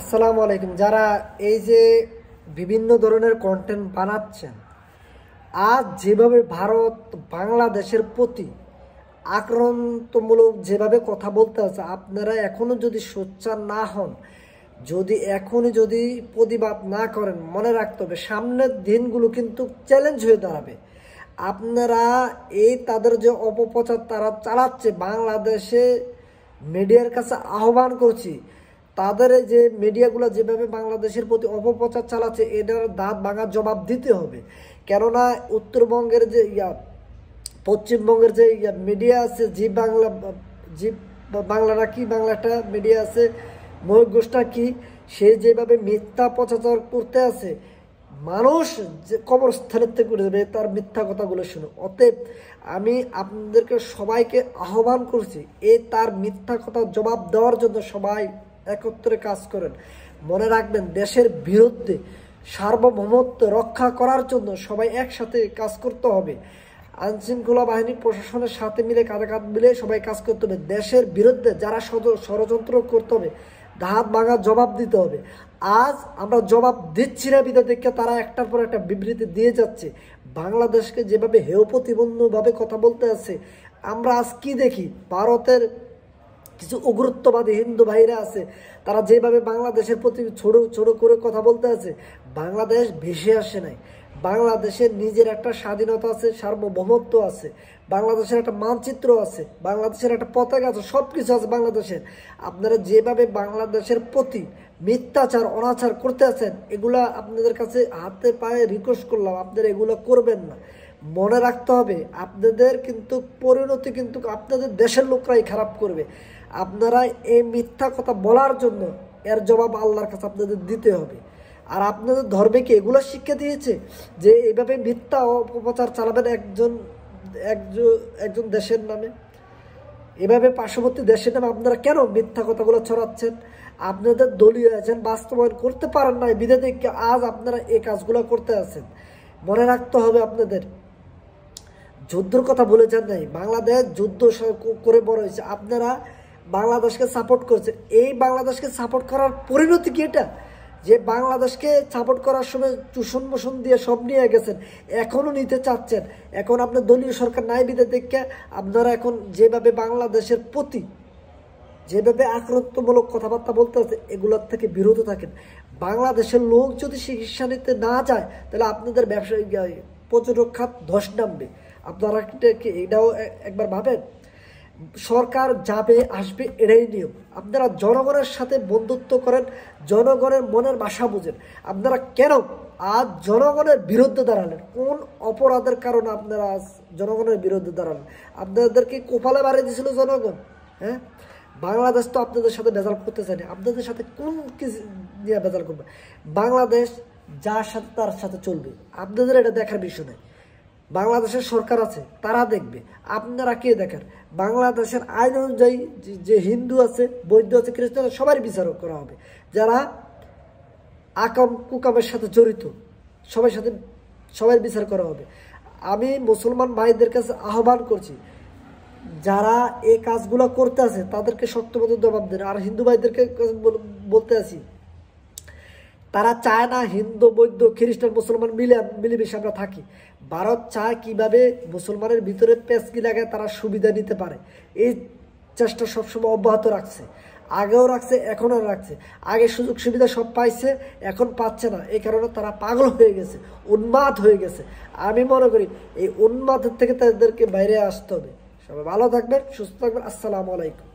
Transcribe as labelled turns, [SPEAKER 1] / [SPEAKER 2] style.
[SPEAKER 1] আসসালামু আলাইকুম। যারা এই যে বিভিন্ন ধরনের কন্টেন্ট বানাচ্ছেন, আজ যেভাবে ভারত বাংলাদেশের প্রতি আক্রমণাত্মক যেভাবে কথা বলতে আছে, আপনারা এখনো যদি সোচ্চার না হন, যদি প্রতিবাদ না করেন, মনে রাখতে হবে সামনের দিনগুলো কিন্তু চ্যালেঞ্জ হয়ে দাঁড়াবে। আপনারা তাদের যে অপপ্রচার তারা চালাচ্ছে, বাংলাদেশে মিডিয়ার কাছে আহ্বান করছি, তাদের যে মিডিয়াগুলো যেভাবে বাংলাদেশের প্রতি অপপ্রচার চালাচ্ছে, এটার দাঁত ভাঙার জবাব দিতে হবে। কেননা উত্তরবঙ্গের যে পশ্চিমবঙ্গের যে মিডিয়া আছে, জি বাংলাটা কি, বাংলাটা মিডিয়া আছে, ময়ূর ঘোষটা কি, সে যেভাবে মিথ্যা প্রচার করতে আছে, মানুষ যে কবরস্থানের থেকে উঠে যাবে তার মিথ্যা কথাগুলো শুনে। অতএব আমি আপনাদেরকে সবাইকে আহ্বান করছি, তার মিথ্যা কথা জবাব দেওয়ার জন্য সবাই একত্রে কাজ করেন। মনে রাখবেন, দেশের বিরুদ্ধে সার্বভৌমত্ব রক্ষা করার জন্য সবাই একসাথে কাজ করতে হবে। আইনশৃঙ্খলা বাহিনী প্রশাসনের সাথে মিলে কাঁধে কাঁধ মিলে সবাই কাজ করতে হবে। দেশের বিরুদ্ধে যারা ষড়যন্ত্র করতে হবে, ধাত ভাঙার জবাব দিতে হবে। আজ আমরা জবাব দিচ্ছি না বিধা দেখে তারা একটার পর একটা বিবৃতি দিয়ে যাচ্ছে। বাংলাদেশকে যেভাবে হেয় প্রতিপন্নভাবে কথা বলতে আছে, আমরা আজ কি দেখি, ভারতের কিছু উগ্রত্ববাদী হিন্দু ভাইরা আছে, তারা যেভাবে বাংলাদেশের প্রতি ছোট ছোট করে কথা বলতে আছে। বাংলাদেশ ভেসে আসে নাই, বাংলাদেশের নিজের একটা স্বাধীনতা আছে, সার্বভৌমত্ব আছে, বাংলাদেশের একটা মানচিত্র আছে, বাংলাদেশের একটা পতাকা আছে, সব কিছু আছে বাংলাদেশের। আপনারা যেভাবে বাংলাদেশের প্রতি মিথ্যাচার অনাচার করতে আছেন, এগুলা আপনাদের কাছে হাতে পায়ে রিকোয়েস্ট করলাম, আপনারা এগুলো করবেন না। মনে রাখতে হবে, আপনাদের কিন্তু পরিণতি কিন্তু আপনাদের দেশের লোকরাই খারাপ করবে। আপনারা এই মিথ্যা কথা বলার জন্য এর জবাব আল্লাহর কাছে আপনাদের দিতে হবে। আর আপনাদের ধর্মে কি এগুলো শিক্ষা দিয়েছে যে এইভাবে মিথ্যা অপপ্রচার চালাবেন একজন দেশের নামে? এভাবে পার্শ্ববর্তী দেশের নামে আপনারা কেন মিথ্যা কথাগুলো ছড়াচ্ছেন? আপনাদের দলীয় এজেন্ট বাস্তবায়ন করতে পারেন না, বিধাতে আজ আপনারা এই কাজগুলো করতে আছেন। মনে রাখতে হবে, আপনাদের যুদ্ধের কথা বলে যান নাই, বাংলাদেশ যুদ্ধ করে বড় হয়েছে, আপনারা বাংলাদেশকে সাপোর্ট করছেন। এই বাংলাদেশকে সাপোর্ট করার পরিণতি কি এটা? যে বাংলাদেশকে সাপোর্ট করার সময় চুষণ মোষণ দিয়ে সব নিয়ে গেছেন, এখনও নিতে চাচ্ছেন। এখন আপনার দলীয় সরকার নাই বিধে দেখে আপনারা এখন যেভাবে বাংলাদেশের প্রতি যেভাবে আক্রমণাত্মক কথাবার্তা বলতে আছে, এগুলোর থেকে বিরত থাকেন। বাংলাদেশের লোক যদি চিকিৎসা নিতে না যায়, তাহলে আপনাদের ব্যবসায়ী পর্যটক খাত ধস নামবে। আপনারা এটাও একবার ভাবেন। সরকার যাবে আসবে, এটাই নিয়ম। আপনারা জনগণের সাথে বন্ধুত্ব করেন, জনগণের মনের ভাষা বুঝেন। আপনারা কেন আজ জনগণের বিরুদ্ধে দাঁড়ালেন? কোন অপরাধের কারণে আপনারা আজ জনগণের বিরুদ্ধে দাঁড়ালেন? আপনাদেরকে কোপালে বাড়িয়ে দিয়েছিল জনগণ? হ্যাঁ, বাংলাদেশ তো আপনাদের সাথে বেজাল করতে চায়নি। আপনাদের সাথে কোন কিছু নিয়ে বেজাল করবে? বাংলাদেশ যার সাথে তার সাথে চলবে, আপনাদের এটা দেখার বিষয় নয়। বাংলাদেশের সরকার আছে, তারা দেখবে, আপনারা কে দেখেন? বাংলাদেশের আইন অনুযায়ী যে হিন্দু আছে, বৌদ্ধ আছে, খ্রিস্টান আছে, সবার বিচার করা হবে। যারা আকাম কুকামের সাথে জড়িত সবাই বিচার করা হবে। আমি মুসলমান ভাইদের কাছে আহ্বান করছি, যারা এই কাজগুলো করতে আছে তাদেরকে শক্তপদ জবাব দেন। আর হিন্দু ভাইদেরকে বলতে আছি, তারা চায় না হিন্দু বৌদ্ধ খ্রিস্টান মুসলমান মিলেমিশে আমরা থাকি। ভারত চায় কিভাবে মুসলমানের ভিতরে পেঁচকি লাগায় তারা সুবিধা নিতে পারে। এই চেষ্টা সবসময় অব্যাহত রাখছে, আগেও রাখছে, এখনও রাখছে। আগে সুযোগ সুবিধা সব পাইছে, এখন পাচ্ছে না। এই কারণে তারা পাগল হয়ে গেছে, উন্মাদ হয়ে গেছে। আমি মনে করি এই উন্মাদের থেকে তাদেরকে বাইরে আসতে হবে। সবাই ভালো থাকবেন, সুস্থ থাকবেন। আসসালামু আলাইকুম।